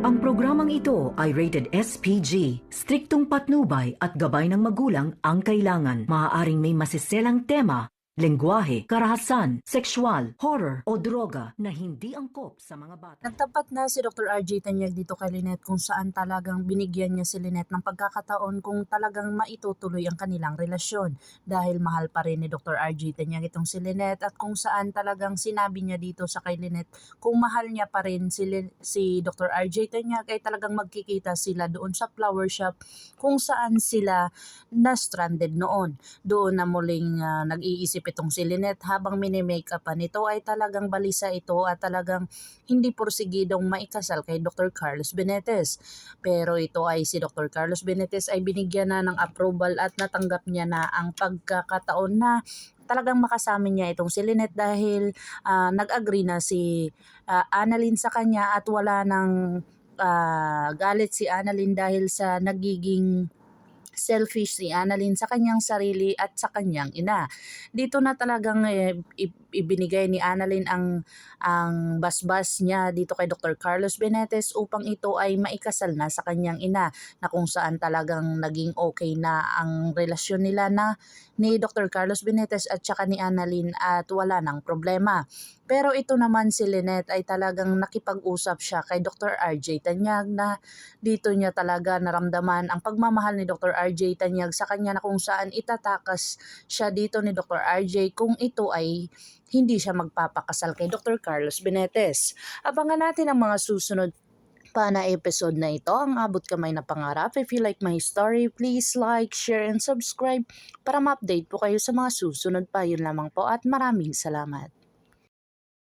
Ang programang ito ay rated SPG. Striktong patnubay at gabay ng magulang ang kailangan. Maaaring may masiselang tema, lengguwahe, karahasan, sexual, horror o droga na hindi angkop sa mga bata. Nagtapat na si Dr. RJ Tanyag dito kay Lynette kung saan talagang binigyan niya si Lynette ng pagkakataon kung talagang maitutuloy ang kanilang relasyon dahil mahal pa rin ni Dr. RJ Tanyag itong si Lynette at kung saan talagang sinabi niya dito sa kay Lynette kung mahal niya pa rin si Dr. RJ Tanyag ay talagang magkikita sila doon sa flower shop kung saan sila na-stranded noon. Doon na muling nag-iisip itong si Lynette habang mini-makeup pa nito ay talagang balisa ito at talagang hindi porsigidong maikasal kay Dr. Carlos Benitez. Pero ito ay si Dr. Carlos Benitez ay binigyan na ng approval at natanggap niya na ang pagkakataon na talagang makasama niya itong si Lynette dahil nag-agree na si Annalyn sa kanya at wala nang galit si Annalyn dahil sa nagiging selfish si Annalyn sa kanyang sarili at sa kanyang ina. Dito na talagang ibinigay ni Annalyn ang basbas niya dito kay Dr. Carlos Benitez upang ito ay maikasal na sa kanyang ina na kung saan talagang naging okay na ang relasyon nila na ni Dr. Carlos Benitez at saka ni Annalyn at wala nang problema. Pero ito naman si Lynette ay talagang nakipag-usap siya kay Dr. RJ Tanyag na dito niya talaga naramdaman ang pagmamahal ni Dr. RJ Tanyag sa kanya na kung saan itatakas siya dito ni Dr. RJ kung ito ay hindi siya magpapakasal kay Dr. Carlos Benitez. Abangan natin ang mga susunod pa na episode na ito, ang abot kamay na pangarap. If you like my story, please like, share, and subscribe para ma-update po kayo sa mga susunod pa. Yun lamang po at maraming salamat.